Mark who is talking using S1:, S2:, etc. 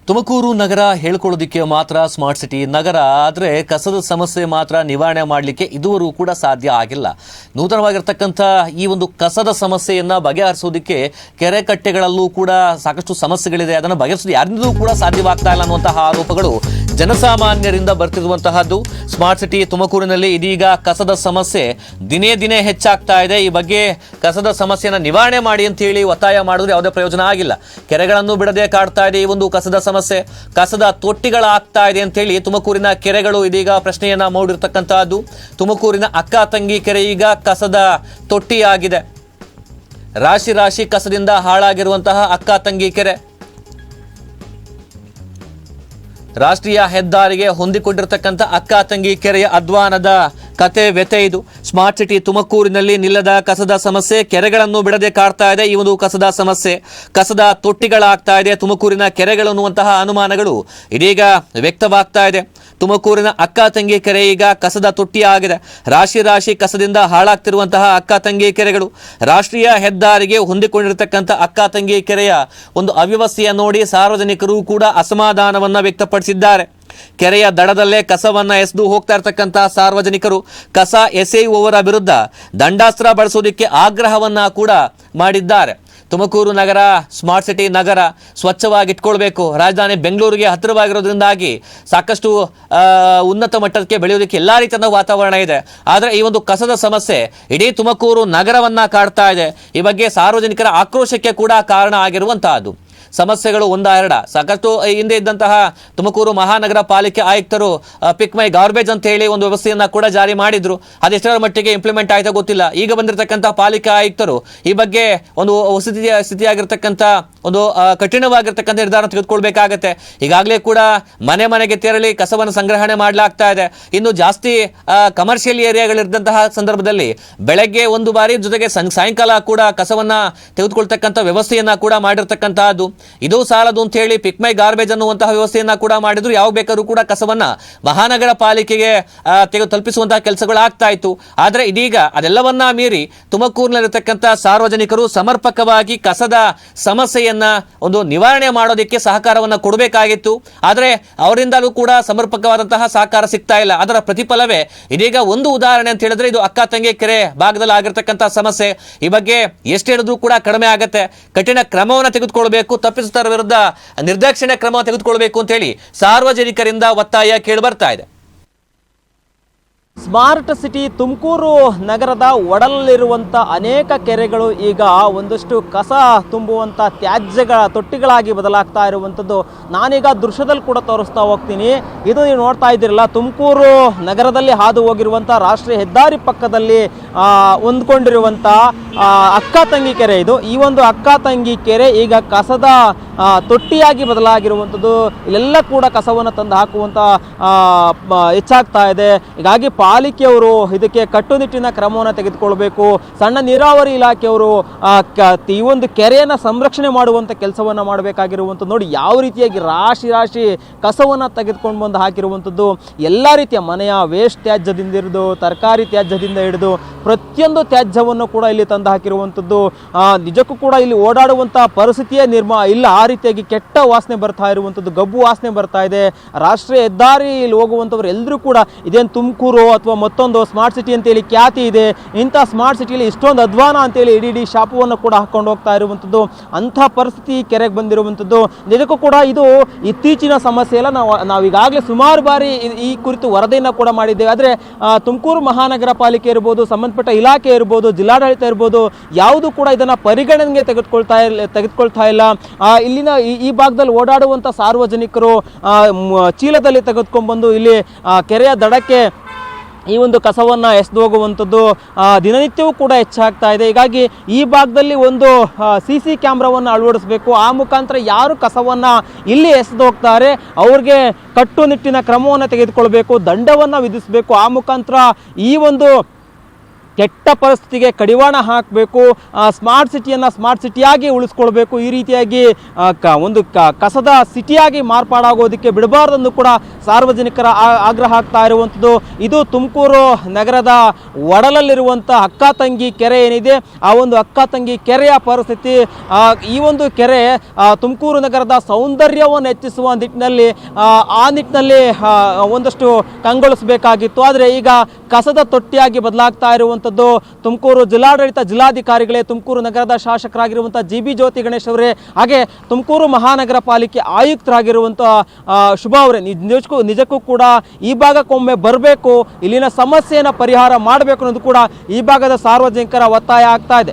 S1: ತುಮಕೂರು ನಗರ ಹೇಳ್ಕೊಳ್ಳೋದಕ್ಕೆ ಮಾತ್ರ smart city ನಗರ ಆದರೆ ಕಸದ ಸಮಸ್ಯೆ ಮಾತ್ರ ನಿವಾರಣೆ ಮಾಡಲಿಕ್ಕೆ ಇದುವರೆಗೂ ಕೂಡ ಸಾಧ್ಯ ಆಗಿಲ್ಲ. ನೂತನವಾಗಿರ್ತಕ್ಕಂಥ ಈ ಒಂದು ಕಸದ ಸಮಸ್ಯೆಯನ್ನು ಬಗೆಹರಿಸೋದಕ್ಕೆ ಕೆರೆ ಕಟ್ಟೆಗಳಲ್ಲೂ ಕೂಡ ಸಾಕಷ್ಟು ಸಮಸ್ಯೆಗಳಿದೆ. ಅದನ್ನು ಬಗೆಹರಿಸೋದು ಯಾರಿಂದಲೂ ಕೂಡ ಸಾಧ್ಯವಾಗ್ತಾ ಇಲ್ಲ ಅನ್ನುವಂತಹ ಆರೋಪಗಳು ಜನಸಾಮಾನ್ಯರಿಂದ ಬರ್ತಿರುವಂತಹದ್ದು. ಸ್ಮಾರ್ಟ್ ಸಿಟಿ ತುಮಕೂರಿನಲ್ಲಿ ಇದೀಗ ಕಸದ ಸಮಸ್ಯೆ ದಿನೇ ದಿನೇ ಹೆಚ್ಚಾಗ್ತಾ ಇದೆ. ಈ ಬಗ್ಗೆ ಕಸದ ಸಮಸ್ಯೆಯನ್ನು ನಿವಾರಣೆ ಮಾಡಿ ಅಂತ ಹೇಳಿ ಒತ್ತಾಯ ಮಾಡಿದ್ರೆ ಯಾವುದೇ ಪ್ರಯೋಜನ ಆಗಿಲ್ಲ. ಕೆರೆಗಳನ್ನು ಬಿಡದೆ ಕಾಡ್ತಾ ಇದೆ ಈ ಒಂದು ಕಸದ ಸಮಸ್ಯೆ. ಕಸದ ತೊಟ್ಟಿಗಳಾಗ್ತಾ ಇದೆ ಅಂತ ಹೇಳಿ ತುಮಕೂರಿನ ಕೆರೆಗಳು ಇದೀಗ ಪ್ರಶ್ನೆಯನ್ನ ಮೂಡಿರ್ತಕ್ಕಂತಹದ್ದು. ತುಮಕೂರಿನ ಅಕ್ಕ ತಂಗಿ ಕೆರೆ ಈಗ ಕಸದ ತೊಟ್ಟಿಯಾಗಿದೆ. ರಾಶಿ ರಾಶಿ ಕಸದಿಂದ ಹಾಳಾಗಿರುವಂತಹ ಅಕ್ಕ ತಂಗಿ ಕೆರೆ ರಾಷ್ಟ್ರೀಯ ಹೆದ್ದಾರಿಗೆ ಹೊಂದಿಕೊಂಡಿರತಕ್ಕಂಥ ಅಕ್ಕ ತಂಗಿ ಕೆರೆಯ ಅಧ್ವಾನದ ಕತೆ ವ್ಯತೆ ಇದು. ಸ್ಮಾರ್ಟ್ ಸಿಟಿ ತುಮಕೂರಿನಲ್ಲಿ ನಿಲ್ಲದ ಕಸದ ಸಮಸ್ಯೆ, ಕೆರೆಗಳನ್ನು ಬಿಡದೆ ಕಾಡ್ತಾ ಇದೆ ಈ ಒಂದು ಕಸದ ಸಮಸ್ಯೆ. ಕಸದ ತೊಟ್ಟಿಗಳಾಗ್ತಾ ಇದೆ ತುಮಕೂರಿನ ಕೆರೆಗಳು ಅನ್ನುವಂತಹ ಅನುಮಾನಗಳು ಇದೀಗ ವ್ಯಕ್ತವಾಗ್ತಾ ಇದೆ. ತುಮಕೂರಿನ ಅಕ್ಕ ತಂಗಿ ಕೆರೆ ಈಗ ಕಸದ ತೊಟ್ಟಿ ಆಗಿದೆ. ರಾಶಿ ರಾಶಿ ಕಸದಿಂದ ಹಾಳಾಗ್ತಿರುವಂತಹ ಅಕ್ಕ ತಂಗಿ ಕೆರೆಗಳು, ರಾಷ್ಟ್ರೀಯ ಹೆದ್ದಾರಿಗೆ ಹೊಂದಿಕೊಂಡಿರತಕ್ಕಂಥ ಅಕ್ಕ ತಂಗಿ ಕೆರೆಯ ಒಂದು ಅವ್ಯವಸ್ಥೆಯ ನೋಡಿ ಸಾರ್ವಜನಿಕರು ಕೂಡ ಅಸಮಾಧಾನವನ್ನ ವ್ಯಕ್ತಪಡಿಸಿದ್ದಾರೆ. ಕೆರೆಯ ದಡದಲ್ಲೇ ಕಸವನ್ನ ಎಸೆದು ಹೋಗ್ತಾ ಇರತಕ್ಕಂತಹ ಸಾರ್ವಜನಿಕರು ಕಸ ಎಸೆಯುವವರ ವಿರುದ್ಧ ದಂಡಾಸ್ತ್ರ ಬಳಸೋದಕ್ಕೆ ಆಗ್ರಹವನ್ನ ಕೂಡ ಮಾಡಿದ್ದಾರೆ. ತುಮಕೂರು ನಗರ ಸ್ಮಾರ್ಟ್ ಸಿಟಿ ನಗರ ಸ್ವಚ್ಛವಾಗಿಟ್ಕೊಳ್ಬೇಕು. ರಾಜಧಾನಿ ಬೆಂಗಳೂರಿಗೆ ಹತ್ತಿರವಾಗಿರೋದ್ರಿಂದಾಗಿ ಸಾಕಷ್ಟು ಉನ್ನತ ಮಟ್ಟಕ್ಕೆ ಬೆಳೆಯೋದಕ್ಕೆ ಎಲ್ಲ ರೀತಿಯ ವಾತಾವರಣ ಇದೆ. ಆದರೆ ಈ ಒಂದು ಕಸದ ಸಮಸ್ಯೆ ಇಡೀ ತುಮಕೂರು ನಗರವನ್ನ ಕಾಡ್ತಾ ಇದೆ. ಈ ಬಗ್ಗೆ ಸಾರ್ವಜನಿಕರ ಆಕ್ರೋಶಕ್ಕೆ ಕೂಡ ಕಾರಣ ಆಗಿರುವಂತಹದ್ದು. ಸಮಸ್ಯೆಗಳು ಒಂದೆರಡ, ಸಾಕಷ್ಟು ಹಿಂದೆ ಇದ್ದಂತಹ ತುಮಕೂರು ಮಹಾನಗರ ಪಾಲಿಕೆ ಆಯುಕ್ತರು ಪಿಕ್ ಮೈ ಗಾರ್ಬೇಜ್ ಅಂತ ಹೇಳಿ ಒಂದು ವ್ಯವಸ್ಥೆಯನ್ನ ಕೂಡ ಜಾರಿ ಮಾಡಿದ್ರು. ಅದೆಷ್ಟರ ಮಟ್ಟಿಗೆ ಇಂಪ್ಲಿಮೆಂಟ್ ಆಯ್ತಾ ಗೊತ್ತಿಲ್ಲ. ಈಗ ಬಂದಿರತಕ್ಕಂಥ ಪಾಲಿಕೆ ಆಯುಕ್ತರು ಈ ಬಗ್ಗೆ ಒಂದು ಸ್ಥಿತಿಯಾಗಿರ್ತಕ್ಕಂಥ ಒಂದು ಕಠಿಣವಾಗಿರ್ತಕ್ಕಂಥ ನಿರ್ಧಾರ ತೆಗೆದುಕೊಳ್ಬೇಕಾಗತ್ತೆ. ಈಗಾಗಲೇ ಕೂಡ ಮನೆ ಮನೆಗೆ ತೆರಳಿ ಕಸವನ್ನು ಸಂಗ್ರಹಣೆ ಮಾಡಲಾಗ್ತಾ ಇದೆ. ಇನ್ನು ಜಾಸ್ತಿ ಕಮರ್ಷಿಯಲ್ ಏರಿಯಾಗಳಿದ್ದಂತಹ ಸಂದರ್ಭದಲ್ಲಿ ಬೆಳಗ್ಗೆ ಒಂದು ಬಾರಿ ಜೊತೆಗೆ ಸಾಯಂಕಾಲ ಕೂಡ ಕಸವನ್ನ ತೆಗೆದುಕೊಳ್ತಕ್ಕಂಥ ವ್ಯವಸ್ಥೆಯನ್ನ ಕೂಡ ಮಾಡಿರ್ತಕ್ಕಂತಹದ್ದು. ಇದು ಸಾಲದು ಅಂತ ಹೇಳಿ ಪಿಕ್ ಮೈ ಗಾರ್ಬೇಜ್ ಅನ್ನುವಂತಹ ವ್ಯವಸ್ಥೆಯನ್ನ ಕೂಡ ಮಾಡಿದ್ರು. ಯಾವ ಬೇಕಾದ್ರೂ ಕೂಡ ಕಸವನ್ನ ಮಹಾನಗರ ಪಾಲಿಕೆಗೆ ತಲುಪಿಸುವಂತಹ ಕೆಲಸಗಳು ಆಗ್ತಾ ಇತ್ತು. ಆದ್ರೆ ಇದೀಗ ಅದೆಲ್ಲವನ್ನ ಮೀರಿ ತುಮಕೂರಿನಲ್ಲಿರತಕ್ಕಂಥ ಸಾರ್ವಜನಿಕರು ಸಮರ್ಪಕವಾಗಿ ಕಸದ ಸಮಸ್ಯೆಯನ್ನ ಒಂದು ನಿವಾರಣೆ ಮಾಡೋದಕ್ಕೆ ಸಹಕಾರವನ್ನ ಕೊಡಬೇಕಾಗಿತ್ತು. ಆದ್ರೆ ಅವರಿಂದಲೂ ಕೂಡ ಸಮರ್ಪಕವಾದಂತಹ ಸಹಕಾರ ಸಿಗ್ತಾ ಇಲ್ಲ. ಅದರ ಪ್ರತಿಫಲವೇ ಇದೀಗ ಒಂದು ಉದಾಹರಣೆ ಅಂತ ಹೇಳಿದ್ರೆ ಇದು ಅಕ್ಕ ತಂಗಿ ಕೆರೆ ಭಾಗದಲ್ಲಿ ಆಗಿರ್ತಕ್ಕಂಥ ಸಮಸ್ಯೆ. ಈ ಬಗ್ಗೆ ಎಷ್ಟು ಹೇಳಿದ್ರು ಕೂಡ ಕಡಿಮೆ ಆಗತ್ತೆ. ಕಠಿಣ ಕ್ರಮವನ್ನು ತೆಗೆದುಕೊಳ್ಬೇಕು, ತಪ್ಪಿಸುತ್ತರ ವಿರುದ್ಧ ನಿರ್ದಾಕ್ಷಿಣ್ಯ ಕ್ರಮ ತೆಗೆದುಕೊಳ್ಬೇಕು ಅಂತ ಹೇಳಿ ಸಾರ್ವಜನಿಕರಿಂದ ಒತ್ತಾಯ ಕೇಳಿಬರ್ತಾ ಇದೆ.
S2: ಸ್ಮಾರ್ಟ್ ಸಿಟಿ ತುಮಕೂರು ನಗರದ ಒಡಲಲ್ಲಿರುವಂಥ ಅನೇಕ ಕೆರೆಗಳು ಈಗ ಒಂದಷ್ಟು ಕಸ ತುಂಬುವಂಥ ತ್ಯಾಜ್ಯಗಳ ತೊಟ್ಟಿಗಳಾಗಿ ಬದಲಾಗ್ತಾ ಇರುವಂಥದ್ದು ನಾನೀಗ ದೃಶ್ಯದಲ್ಲಿ ಕೂಡ ತೋರಿಸ್ತಾ ಹೋಗ್ತೀನಿ. ಇದು ನೀವು ನೋಡ್ತಾ ಇದ್ದೀರಲ್ಲ, ತುಮಕೂರು ನಗರದಲ್ಲಿ ಹಾದು ಹೋಗಿರುವಂಥ ರಾಷ್ಟ್ರೀಯ ಹೆದ್ದಾರಿ ಪಕ್ಕದಲ್ಲಿ ಹೊಂದ್ಕೊಂಡಿರುವಂಥ ಅಕ್ಕ ತಂಗಿ ಕೆರೆ ಇದು. ಈ ಒಂದು ಅಕ್ಕ ತಂಗಿ ಕೆರೆ ಈಗ ಕಸದ ತೊಟ್ಟಿಯಾಗಿ ಬದಲಾಗಿರುವಂಥದ್ದು. ಇಲ್ಲೆಲ್ಲ ಕೂಡ ಕಸವನ್ನು ತಂದು ಹಾಕುವಂಥ ಹೆಚ್ಚಾಗ್ತಾ ಇದೆ. ಹೀಗಾಗಿ ಪಾಲಿಕೆಯವರು ಇದಕ್ಕೆ ಕಟ್ಟುನಿಟ್ಟಿನ ಕ್ರಮವನ್ನು ತೆಗೆದುಕೊಳ್ಬೇಕು. ಸಣ್ಣ ನೀರಾವರಿ ಇಲಾಖೆಯವರು ಈ ಒಂದು ಕೆರೆಯನ್ನು ಸಂರಕ್ಷಣೆ ಮಾಡುವಂಥ ಕೆಲಸವನ್ನು ಮಾಡಬೇಕಾಗಿರುವಂಥದ್ದು. ನೋಡಿ ಯಾವ ರೀತಿಯಾಗಿ ರಾಶಿ ರಾಶಿ ಕಸವನ್ನು ತೆಗೆದುಕೊಂಡು ಬಂದು ಹಾಕಿರುವಂಥದ್ದು. ಎಲ್ಲ ರೀತಿಯ ಮನೆಯ ವೇಸ್ಟ್ ತ್ಯಾಜ್ಯದಿಂದ ಹಿಡಿದು ತರಕಾರಿ ತ್ಯಾಜ್ಯದಿಂದ ಹಿಡಿದು ಪ್ರತಿಯೊಂದು ತ್ಯಾಜ್ಯವನ್ನು ಕೂಡ ಇಲ್ಲಿ ತಂದು ಹಾಕಿರುವಂಥದ್ದು. ನಿಜಕ್ಕೂ ಕೂಡ ಇಲ್ಲಿ ಓಡಾಡುವಂಥ ಪರಿಸ್ಥಿತಿಯೇ ಇಲ್ಲ. ಆ ರೀತಿಯಾಗಿ ಕೆಟ್ಟ ವಾಸನೆ ಬರ್ತಾ ಇರುವಂಥದ್ದು, ಗಬ್ಬು ವಾಸನೆ ಬರ್ತಾ ಇದೆ. ರಾಷ್ಟ್ರೀಯ ಹೆದ್ದಾರಿ ಇಲ್ಲಿ ಹೋಗುವಂಥವ್ರು ಎಲ್ಲರೂ ಕೂಡ ಇದೇನು ತುಮಕೂರು ಅಥವಾ ಮತ್ತೊಂದು ಸ್ಮಾರ್ಟ್ ಸಿಟಿ ಅಂತೇಳಿ ಖ್ಯಾತಿ ಇದೆ, ಇಂಥ ಸ್ಮಾರ್ಟ್ ಸಿಟಿಯಲ್ಲಿ ಇಷ್ಟೊಂದು ಅಧ್ವಾನ ಅಂತೇಳಿ ಇಡೀ ಶಾಪವನ್ನು ಕೂಡ ಹಾಕೊಂಡು ಹೋಗ್ತಾ ಇರುವಂಥದ್ದು. ಅಂಥ ಪರಿಸ್ಥಿತಿ ಕೆರೆಗೆ ಬಂದಿರುವಂಥದ್ದು. ನಿಜಕ್ಕೂ ಕೂಡ ಇದು ಇತ್ತೀಚಿನ ಸಮಸ್ಯೆ ಎಲ್ಲ. ನಾವು ಈಗಾಗಲೇ ಸುಮಾರು ಬಾರಿ ಈ ಕುರಿತು ವರದಿಯನ್ನು ಕೂಡ ಮಾಡಿದ್ದೇವೆ. ಆದರೆ ತುಮಕೂರು ಮಹಾನಗರ ಪಾಲಿಕೆ ಇರ್ಬೋದು, ಸಂಬಂಧಪಟ್ಟ ಇಲಾಖೆ ಇರ್ಬೋದು, ಜಿಲ್ಲಾಡಳಿತ ಇರ್ಬೋದು, ಯಾವುದು ಕೂಡ ಇದನ್ನು ಪರಿಗಣನೆಗೆ ತೆಗೆದುಕೊಳ್ತಾ ಇಲ್ಲ. ಇಲ್ಲಿನ ಈ ಭಾಗದಲ್ಲಿ ಓಡಾಡುವಂಥ ಸಾರ್ವಜನಿಕರು ಚೀಲದಲ್ಲಿ ತೆಗೆದುಕೊಂಡ್ಬಂದು ಇಲ್ಲಿ ಕೆರೆಯ ದಡಕ್ಕೆ ಈ ಒಂದು ಕಸವನ್ನು ಎಸೆದು ಹೋಗುವಂಥದ್ದು ದಿನನಿತ್ಯವೂ ಕೂಡ ಹೆಚ್ಚಾಗ್ತಾ ಇದೆ. ಹೀಗಾಗಿ ಈ ಭಾಗದಲ್ಲಿ ಒಂದು CC ಕ್ಯಾಮ್ರಾವನ್ನು ಅಳವಡಿಸಬೇಕು. ಆ ಮುಖಾಂತರ ಯಾರು ಕಸವನ್ನು ಇಲ್ಲಿ ಎಸೆದು ಹೋಗ್ತಾರೆ ಅವ್ರಿಗೆ ಕಟ್ಟುನಿಟ್ಟಿನ ಕ್ರಮವನ್ನು ತೆಗೆದುಕೊಳ್ಬೇಕು, ದಂಡವನ್ನು ವಿಧಿಸಬೇಕು. ಆ ಮುಖಾಂತರ ಈ ಒಂದು ಕೆಟ್ಟ ಪರಿಸ್ಥಿತಿಗೆ ಕಡಿವಾಣ ಹಾಕಬೇಕು, ಸ್ಮಾರ್ಟ್ ಸಿಟಿಯನ್ನು ಸ್ಮಾರ್ಟ್ ಸಿಟಿಯಾಗಿ ಉಳಿಸ್ಕೊಳ್ಬೇಕು, ಈ ರೀತಿಯಾಗಿ ಒಂದು ಕಸದ ಸಿಟಿಯಾಗಿ ಮಾರ್ಪಾಡಾಗೋದಕ್ಕೆ ಬಿಡಬಾರ್ದೆಂದು ಕೂಡ ಸಾರ್ವಜನಿಕರ ಆಗ್ರಹ ಆಗ್ತಾ ಇರುವಂಥದ್ದು. ಇದು ತುಮಕೂರು ನಗರದ ಒಡಲಲ್ಲಿರುವಂಥ ಅಕ್ಕ ತಂಗಿ ಕೆರೆ ಏನಿದೆ, ಆ ಒಂದು ಅಕ್ಕ ತಂಗಿ ಕೆರೆಯ ಪರಿಸ್ಥಿತಿ. ಈ ಒಂದು ಕೆರೆ ತುಮಕೂರು ನಗರದ ಸೌಂದರ್ಯವನ್ನು ಹೆಚ್ಚಿಸುವ ನಿಟ್ಟಿನಲ್ಲಿ ಒಂದಷ್ಟು ಕಂಗೊಳಿಸಬೇಕಾಗಿತ್ತು. ಆದರೆ ಈಗ ಕಸದ ತೊಟ್ಟಿಯಾಗಿ ಬದಲಾಗ್ತಾ ಇರುವಂಥದ್ದು. ತುಮಕೂರು ಜಿಲ್ಲಾಡಳಿತ ಜಿಲ್ಲಾಧಿಕಾರಿಗಳೇ, ತುಮಕೂರು ನಗರದ ಶಾಸಕರಾಗಿರುವಂಥ GB ಜ್ಯೋತಿ ಗಣೇಶ್ ಅವರೇ, ಹಾಗೆ ತುಮಕೂರು ಮಹಾನಗರ ಪಾಲಿಕೆ ಆಯುಕ್ತರಾಗಿರುವಂಥ ಶುಭಾ ಅವರೇ ನಿಜಕ್ಕೂ ಕೂಡ ಈ ಭಾಗಕ್ಕೊಮ್ಮೆ ಬರಬೇಕು, ಇಲ್ಲಿನ ಸಮಸ್ಯೆಯನ್ನು ಪರಿಹಾರ ಮಾಡಬೇಕು ಅನ್ನೋದು ಕೂಡ ಈ ಭಾಗದ ಸಾರ್ವಜನಿಕರ ಒತ್ತಾಯ ಆಗ್ತಾ ಇದೆ.